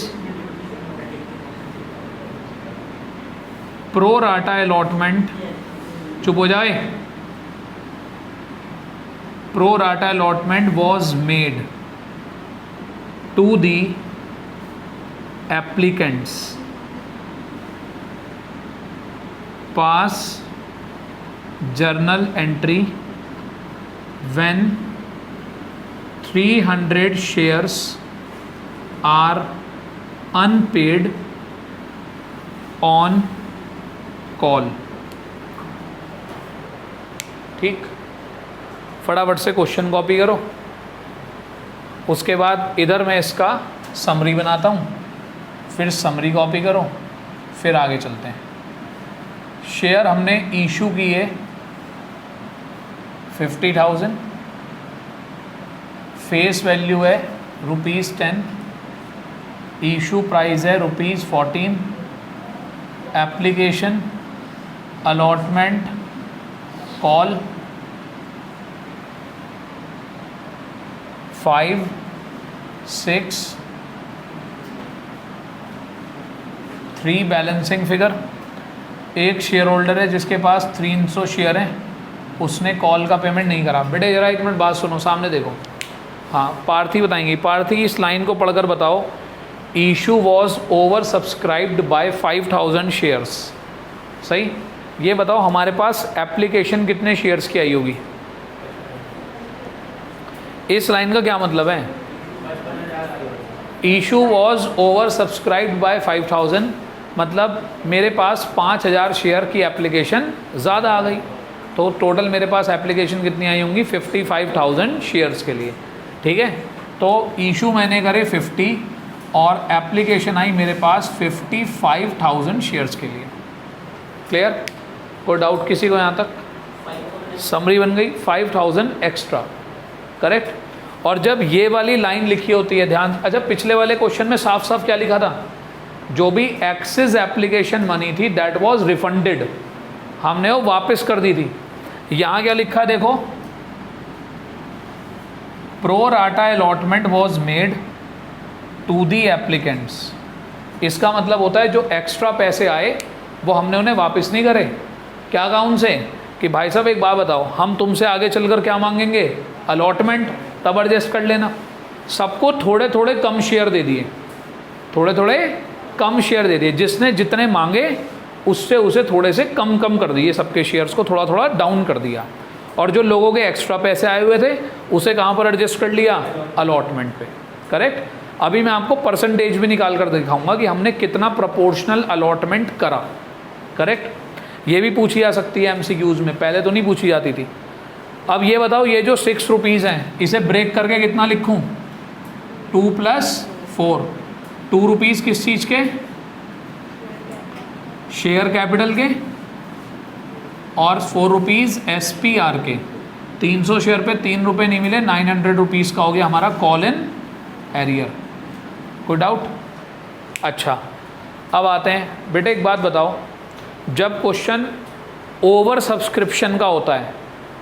Pro rata allotment, चुप हो जाए, pro rata allotment was made to the applicants, pass journal entry when 300 shares are unpaid on call. ठीक, फटाफट से question copy करो, उसके बाद इधर मैं इसका समरी बनाता हूँ, फिर समरी कॉपी करो, फिर आगे चलते हैं। शेयर हमने इशू किए 50,000, फेस वैल्यू है ₹10, इशू प्राइस है ₹14, application, allotment, call 5, 6, 3 balancing figure. एक शेयर होल्डर है जिसके पास 300 शेयर हैं, उसने कॉल का पेमेंट नहीं करा। बेटे जरा एक मिनट बात सुनो, सामने देखो। हाँ, पार्थी बताएंगी। पार्थी इस लाइन को पढ़कर बताओ, issue was oversubscribed by 5,000 shares. सही, ये बताओ हमारे पास एप्लीकेशन कितने शेयर्स की आई होगी? इस लाइन का क्या मतलब है? Issue was oversubscribed by 5,000 मतलब मेरे पास 5,000 शेयर की एप्लीकेशन ज़्यादा आ गई, तो टोटल मेरे पास एप्लीकेशन कितनी आई होंगी? 55,000 शेयर्स के लिए। ठीक है, तो इशू मैंने करे 50 और एप्लीकेशन आई मेरे पास 55,000 शेयर्स के लिए। क्लियर? कोई डाउट किसी को यहाँ तक? समरी बन गई, 5,000 एक्स्ट्रा, करेक्ट। और जब ये वाली लाइन लिखी होती है, ध्यान, अच्छा पिछले वाले क्वेश्चन में साफ साफ क्या लिखा था? जो भी एक्सिस एप्लीकेशन मनी थी दैट वाज रिफंडेड, हमने वो वापस कर दी थी। यहाँ क्या लिखा देखो, pro rata allotment was made to the applicants. इसका मतलब होता है जो एक्स्ट्रा पैसे आए वो हमने उन्हें वापस नहीं करे। क्या कहा उनसे कि भाई साहब एक बात बताओ, हम तुमसे आगे चलकर क्या मांगेंगे? अलॉटमेंट, तब एडजस्ट कर लेना। सबको थोड़े थोड़े कम शेयर दे दिए, थोड़े थोड़े कम शेयर दे दिए, जिसने जितने मांगे उससे उसे थोड़े से कम कम कर दिए, सबके शेयर्स को थोड़ा थोड़ा डाउन कर दिया। और जो लोगों के एक्स्ट्रा पैसे आए हुए थे उसे कहाँ पर एडजस्ट कर लिया? अलॉटमेंट पे, करेक्ट। अभी मैं आपको परसेंटेज भी निकाल कर दिखाऊंगा कि हमने कितना प्रोपोर्शनल अलॉटमेंट करा, करेक्ट। ये भी पूछी जा सकती है एमसीक्यूज में, पहले तो नहीं पूछी जाती थी। अब ये बताओ, ये जो 6 रुपीज़ हैं इसे ब्रेक करके कितना लिखूं? 2 + 4। 2 रुपीज़ किस चीज़ के? शेयर कैपिटल के, और 4 रुपीज़ SPR के। 300 शेयर पे 3 रुपये नहीं मिले, 900 रुपीज़ का हो गया हमारा कॉल इन एरियर। कोई डाउट? अच्छा, अब आते हैं बेटे, एक बात बताओ, जब क्वेश्चन ओवर सब्सक्रिप्शन का होता है,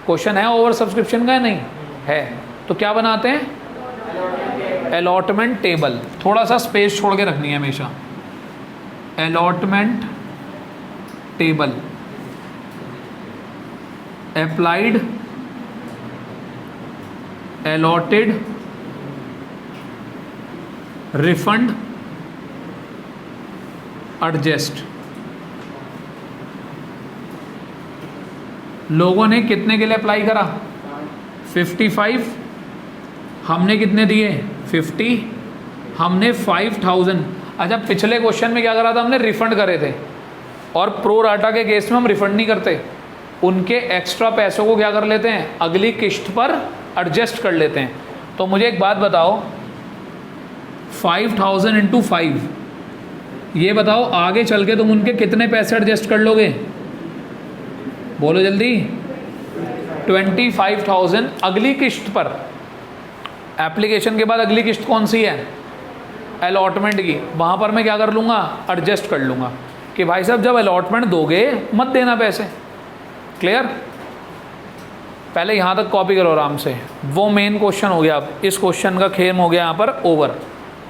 क्वेश्चन है ओवर सब्सक्रिप्शन का है, नहीं है, तो क्या बनाते हैं? Allotment table. थोड़ा सा स्पेस छोड़ के रखनी है हमेशा। Allotment table, applied, allotted, refund, adjust. लोगों ने कितने के लिए अप्लाई करा? 55। हमने कितने दिए? 50। हमने 5000। अच्छा, पिछले क्वेश्चन में क्या करा था हमने? रिफंड करे थे, और प्रो राटा के केस में हम रिफंड नहीं करते, उनके एक्स्ट्रा पैसों को क्या कर लेते हैं? अगली किस्त पर एडजस्ट कर लेते हैं। तो मुझे एक बात बताओ, 5000 इंटू 5, ये बताओ आगे चल के तुम उनके कितने पैसे एडजस्ट कर लोगे? बोलो जल्दी। 25,000 अगली किस्त पर। एप्लीकेशन के बाद अगली किस्त कौन सी है? अलॉटमेंट की। वहाँ पर मैं क्या कर लूँगा? एडजस्ट कर लूँगा कि भाई साहब जब अलॉटमेंट दोगे मत देना पैसे। क्लियर? पहले यहाँ तक कॉपी करो आराम से। वो मेन क्वेश्चन हो गया। अब इस क्वेश्चन का खेम हो गया यहाँ पर ओवर।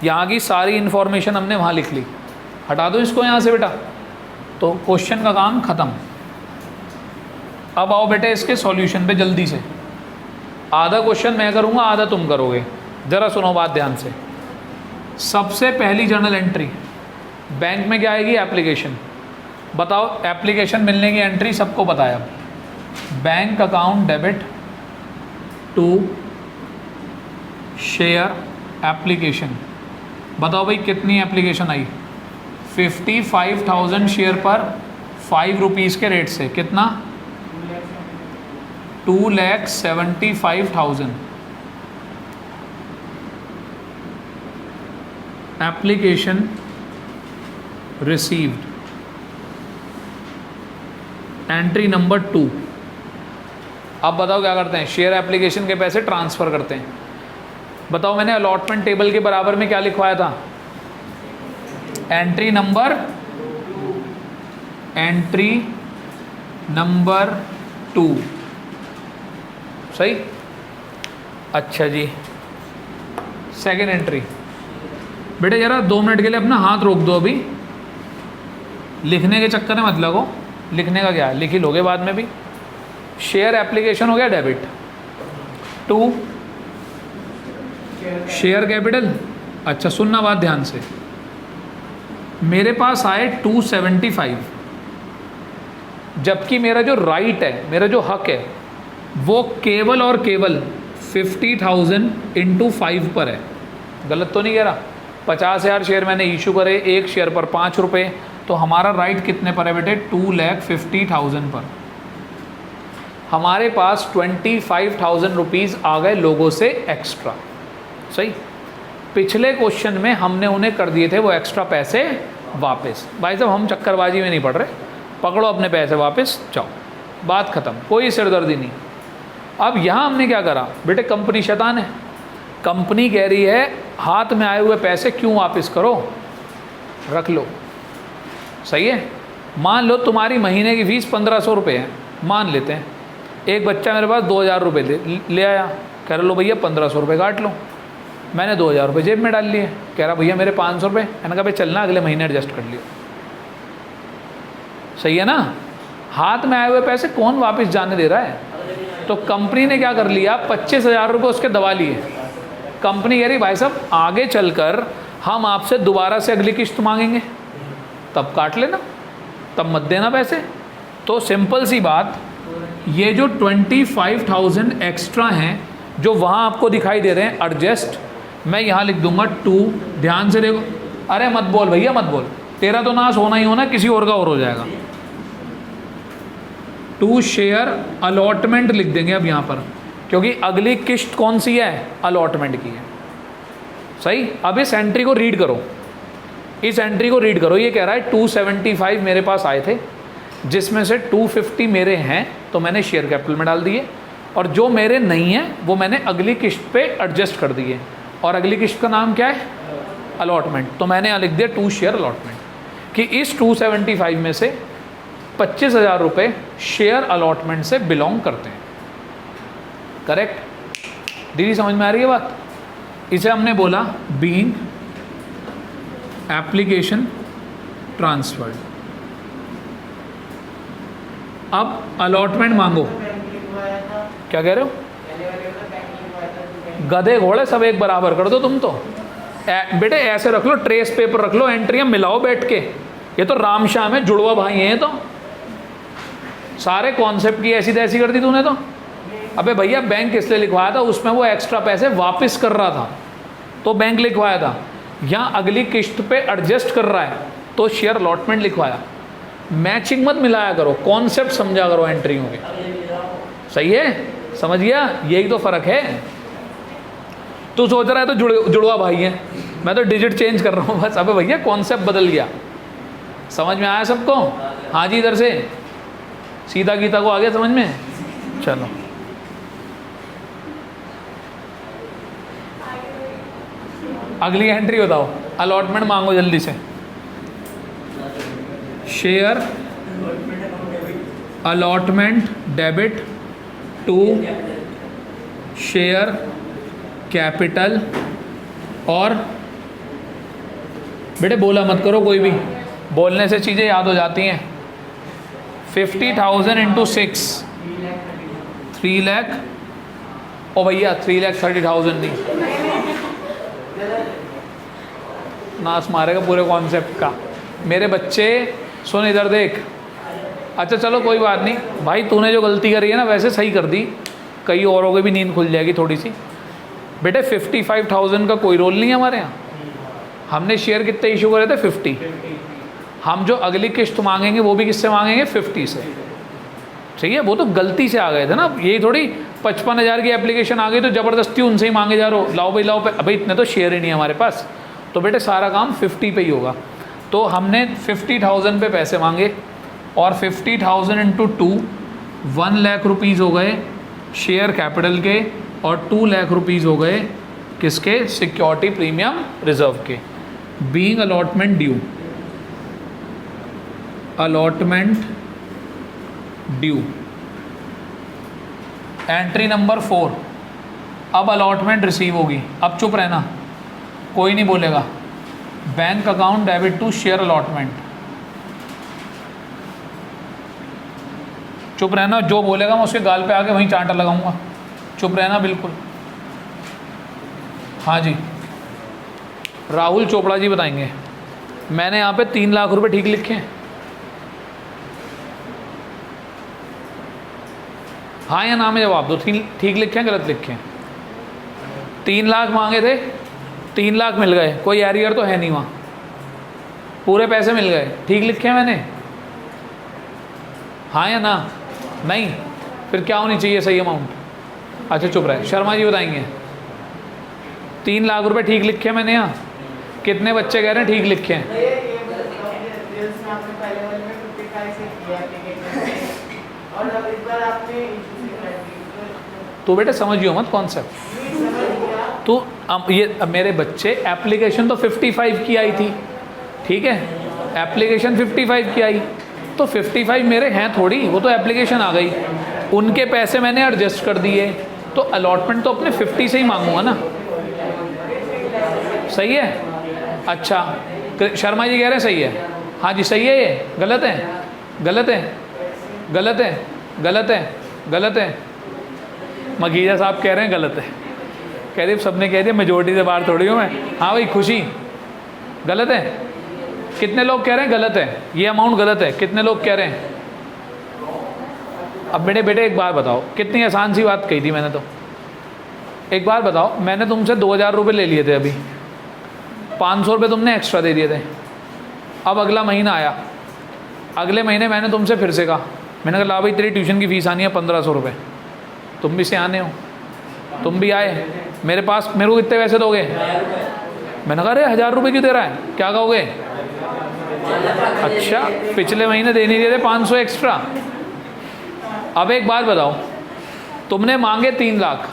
यहाँ की सारी इन्फॉर्मेशन हमने वहाँ लिख ली। हटा दो इसको यहाँ से बेटा, तो क्वेश्चन का काम ख़त्म। अब आओ बेटे इसके सॉल्यूशन पे जल्दी से। आधा क्वेश्चन मैं करूँगा, आधा तुम करोगे। ज़रा सुनो बात ध्यान से। सबसे पहली जर्नल एंट्री बैंक में क्या आएगी? एप्लीकेशन। बताओ एप्लीकेशन मिलने की एंट्री सबको बताया। Bank account debit to share application. बताओ भाई कितनी एप्लीकेशन आई? 55,000 शेयर पर 5 रुपीज़ के रेट से। कितना? 2,75,000। Application received. Entry number 2। अब बताओ क्या करते हैं? शेयर एप्लीकेशन के पैसे ट्रांसफ़र करते हैं। बताओ मैंने अलॉटमेंट टेबल के बराबर में क्या लिखवाया था? Entry number 2। सही? अच्छा जी, सेकेंड एंट्री। बेटे ज़रा 2 मिनट के लिए अपना हाथ रोक दो। अभी लिखने के चक्कर में मत लगो। लिखने का क्या है, लिख ही लोगे बाद में भी। शेयर एप्लीकेशन हो गया डेबिट। 2 share capital. अच्छा सुनना बात ध्यान से। मेरे पास आए 275, जबकि मेरा जो राइट है, मेरा जो हक है, वो केवल और केवल 50,000 इंटू 5 पर है। गलत तो नहीं कह रहा? 50,000 शेयर मैंने इशू करे, एक शेयर पर 5 रुपये, तो हमारा राइट कितने पर है बेटे? 2,50,000 पर। हमारे पास 25,000 रुपीज़ आ गए लोगों से एक्स्ट्रा। सही? पिछले क्वेश्चन में हमने उन्हें कर दिए थे वो एक्स्ट्रा पैसे वापस। भाई साहब हम चक्करबाजी में नहीं पड़ रहे, पकड़ो अपने पैसे वापस, जाओ, बात ख़त्म, कोई सिरदर्दी नहीं। अब यहाँ हमने क्या करा बेटे? कंपनी शैतान है। कंपनी कह रही है हाथ में आए हुए पैसे क्यों वापस करो, रख लो। सही है? मान लो तुम्हारी महीने की फ़ीस 1,500 रुपये है, मान लेते हैं। एक बच्चा मेरे पास 2,000 रुपये ले आया, कह रहा लो भैया 1,500 रुपये काट लो। मैंने 2,000 रुपये जेब में डाल लिए। कह रहा भैया मेरे 500 रुपये। मैंने कहा भाई चलना अगले महीने एडजस्ट कर लियो। सही है ना? हाथ में आए हुए पैसे कौन वापस जाने दे रहा है? तो कंपनी ने क्या कर लिया? 25,000 रुपये उसके दबा लिए। कंपनी कह रही भाई साहब आगे चलकर हम आपसे दोबारा से अगली किस्त मांगेंगे, तब काट लेना, तब मत देना पैसे। तो सिंपल सी बात, ये जो 25,000 एक्स्ट्रा हैं जो वहाँ आपको दिखाई दे रहे हैं एडजस्ट, मैं यहाँ लिख दूंगा 2। ध्यान से देखो। अरे मत बोल भैया मत बोल, तेरा तो नाश होना ही होना, किसी और का और हो जाएगा। 2 शेयर अलॉटमेंट लिख देंगे अब यहाँ पर, क्योंकि अगली किस्त कौन सी है? अलॉटमेंट की है। सही? अब इस एंट्री को रीड करो, इस एंट्री को रीड करो। ये कह रहा है 275 मेरे पास आए थे, जिसमें से 250 मेरे हैं तो मैंने शेयर कैपिटल में डाल दिए, और जो मेरे नहीं हैं वो मैंने अगली किस्त पे एडजस्ट कर दिए। और अगली किस्त का नाम क्या है? अलॉटमेंट। तो मैंने यहाँ लिख दिया 2 शेयर अलॉटमेंट, कि इस 275 में से 25,000 रुपये शेयर अलॉटमेंट से बिलोंग करते हैं। करेक्ट? दीदी समझ में आ रही है बात? इसे हमने बोला बीइंग एप्लीकेशन ट्रांसफर्ड। अब अलॉटमेंट मांगो। क्या कह रहे हो? गधे घोड़े सब एक बराबर कर दो तुम तो। बेटे ऐसे रख लो, ट्रेस पेपर रख लो, एंट्रियां मिलाओ बैठ के। ये तो राम श्याम है, जुड़वा भाई हैं तो। सारे कॉन्सेप्ट की ऐसी तैसी कर दी तूने तो। अबे भैया बैंक इसलिए लिखवाया था, उसमें वो एक्स्ट्रा पैसे वापस कर रहा था तो बैंक लिखवाया था। यहाँ अगली किस्त पे एडजस्ट कर रहा है तो शेयर अलॉटमेंट लिखवाया। मैचिंग मत मिलाया करो, कॉन्सेप्ट समझा करो एंट्रियों के। सही है? समझ गया? यही तो फर्क है। तू सोच रहा है तो जुड़वा भाई है, मैं तो डिजिट चेंज कर रहा हूँ बस। अबे भैया कॉन्सेप्ट बदल गया। समझ में आया सबको? हाँ जी, इधर से सीधा गीता को आ गया समझ में? चलो अगली एंट्री बताओ। अलॉटमेंट मांगो जल्दी से। Share allotment debit to share capital. और बेटे बोला मत करो कोई भी, बोलने से चीज़ें याद हो जाती हैं। 50,000 इंटू 6 3 लाख। ओ भैया 3,30,000 नहीं, नाश मारेगा पूरे कॉन्सेप्ट का। मेरे बच्चे सुन इधर देख। अच्छा चलो कोई बात नहीं भाई, तूने जो गलती करी है ना वैसे सही कर दी, कई औरों की भी नींद खुल जाएगी थोड़ी सी। बेटे 55,000 का कोई रोल नहीं है हमारे यहाँ। हमने शेयर कितने इशू करे थे? 50। हम जो अगली किस्त मांगेंगे वो भी किससे मांगेंगे? 50 से। सही है? वो तो गलती से आ गए थे ना, यही थोड़ी 55,000 की एप्लीकेशन आ गई तो ज़बरदस्ती उनसे ही मांगे जा रहे हो, लाओ भाई लाओ पे। अभी इतने तो शेयर ही नहीं है हमारे पास, तो बेटे सारा काम 50 पे ही होगा। तो हमने 50,000 पे पैसे मांगे और 50,000 इंटू 2 1 लाख रुपीज़ हो गए शेयर कैपिटल के, और 2 लाख रुपीज़ हो गए किसके? सिक्योरिटी प्रीमियम रिजर्व के। Being allotment due, allotment due. Entry number 4। अब अलॉटमेंट रिसीव होगी। अब चुप रहना, कोई नहीं बोलेगा। Bank account debit to share allotment. चुप रहना, जो बोलेगा मैं उसके गाल पे आके वहीं चांटा लगाऊंगा। चुप रहना बिल्कुल। हाँ जी, राहुल चोपड़ा जी बताएंगे। मैंने यहाँ पे 3 लाख रुपए ठीक लिखे हैं? हाँ या ना में जवाब दो। ठीक लिखे हैं गलत लिखे हैं? 3 लाख मांगे थे, 3 लाख मिल गए, कोई एरियर तो है नहीं वहाँ, पूरे पैसे मिल गए। ठीक लिखे हैं मैंने? हाँ या ना? नहीं? फिर क्या होनी चाहिए सही अमाउंट? अच्छा चुप रहे। शर्मा जी बताएंगे। 3 लाख रुपए ठीक लिखे हैं मैंने यहाँ? कितने बच्चे कह रहे हैं ठीक लिखे हैं? तो बेटे समझियो मत कॉन्सेप्ट। तो अब मेरे बच्चे एप्लीकेशन तो 55 की आई थी, ठीक है? एप्लीकेशन 55 की आई तो 55 मेरे हैं थोड़ी, वो तो एप्लीकेशन आ गई, उनके पैसे मैंने एडजस्ट कर दिए, तो अलॉटमेंट तो अपने 50 से ही मांगूंगा ना। सही है? अच्छा शर्मा जी कह रहे हैं सही है। हाँ जी सही है। ये गलत है? गलत है? गलत है? गलत है? गलत है? मगीजा साहब कह रहे हैं गलत है। कह रहे सबने कह दिया, मेजोरिटी से बाहर थोड़ी हूँ मैं। हाँ भाई खुशी, गलत है? कितने लोग कह रहे हैं गलत है? ये अमाउंट गलत है? कितने लोग कह रहे हैं? अब मेरे बेटे एक बार बताओ, कितनी आसान सी बात कही थी मैंने तो। एक बार बताओ, मैंने तुमसे 2,000 रुपये ले लिए थे, अभी 500 रुपये तुमने एक्स्ट्रा दे दिए थे। अब अगला महीना आया, अगले महीने मैंने तुमसे फिर से कहा, मैंने कहा ला भाई तेरी ट्यूशन की फ़ीस आनी है 1,500 रुपये। तुम भी सियाने हो, तुम भी आए मेरे पास, मेरे को कितने पैसे दोगे? मैंने कहा अरे 1,000 रुपये क्यों दे रहा है, क्या कहोगे? अच्छा पिछले महीने दे नहीं दिए थे 500 एक्स्ट्रा। अब एक बात बताओ, तुमने मांगे 3 लाख,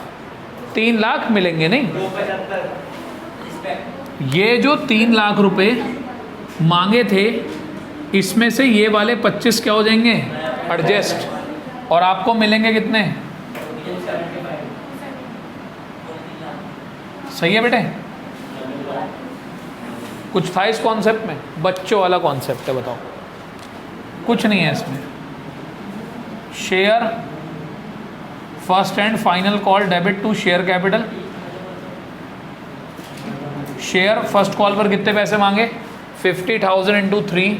3 लाख मिलेंगे नहीं? ये जो 3 लाख रुपए मांगे थे, इसमें से ये वाले 25 क्या हो जाएंगे? एडजस्ट। और आपको मिलेंगे कितने? सही है बेटे? कुछ था इस कॉन्सेप्ट में? बच्चों वाला कॉन्सेप्ट है, बताओ। कुछ नहीं है इसमें। Share first and final call debit to share capital. Share first call पर कितने पैसे मांगे? 50,000 इंटू 3,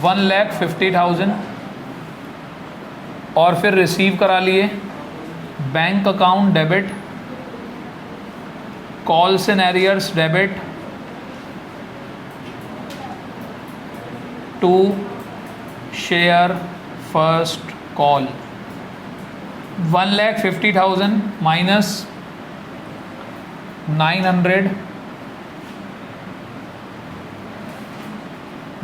1,50,000, और फिर रिसीव करा लिए। Bank account debit, calls in arrears debit to share first call. 1,50,000 minus 900,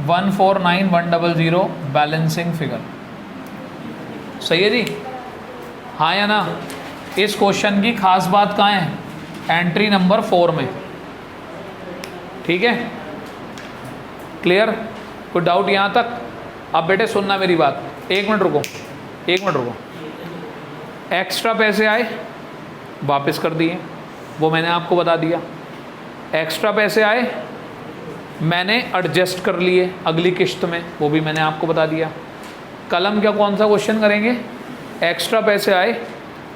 149,100 balancing figure. सही है जी? हाँ या ना? इस क्वेश्चन की खास बात कहाँ है? एंट्री नंबर 4 में। ठीक है, क्लियर? कोई डाउट यहाँ तक? अब बेटे सुनना मेरी बात, एक मिनट रुको। एक्स्ट्रा पैसे आए, वापस कर दिए, वो मैंने आपको बता दिया। एक्स्ट्रा पैसे आए, मैंने एडजस्ट कर लिए अगली किश्त में, वो भी मैंने आपको बता दिया। कलम क्या कौन सा क्वेश्चन करेंगे? एक्स्ट्रा पैसे आए,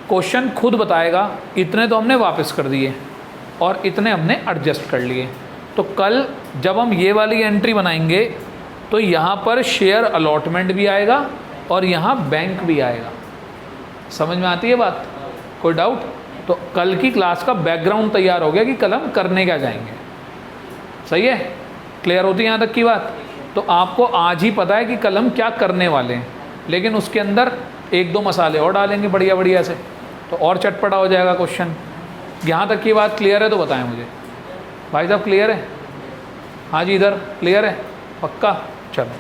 क्वेश्चन खुद बताएगा इतने तो हमने वापस कर दिए और इतने हमने एडजस्ट कर लिए। तो कल जब हम ये वाली एंट्री बनाएंगे तो यहाँ पर शेयर अलॉटमेंट भी आएगा और यहाँ बैंक भी आएगा। समझ में आती है बात? कोई डाउट? तो कल की क्लास का बैकग्राउंड तैयार हो गया कि कल हम करने क्या जाएंगे। सही है? क्लियर होती है यहाँ तक की बात? तो आपको आज ही पता है कि कल हम क्या करने वाले हैं, लेकिन उसके अंदर 1-2 मसाले और डालेंगे बढ़िया बढ़िया से, तो और चटपटा हो जाएगा क्वेश्चन। यहाँ तक की बात क्लियर है तो बताएं मुझे। भाई साहब क्लियर है? हाँ जी, इधर क्लियर है? पक्का? चलो।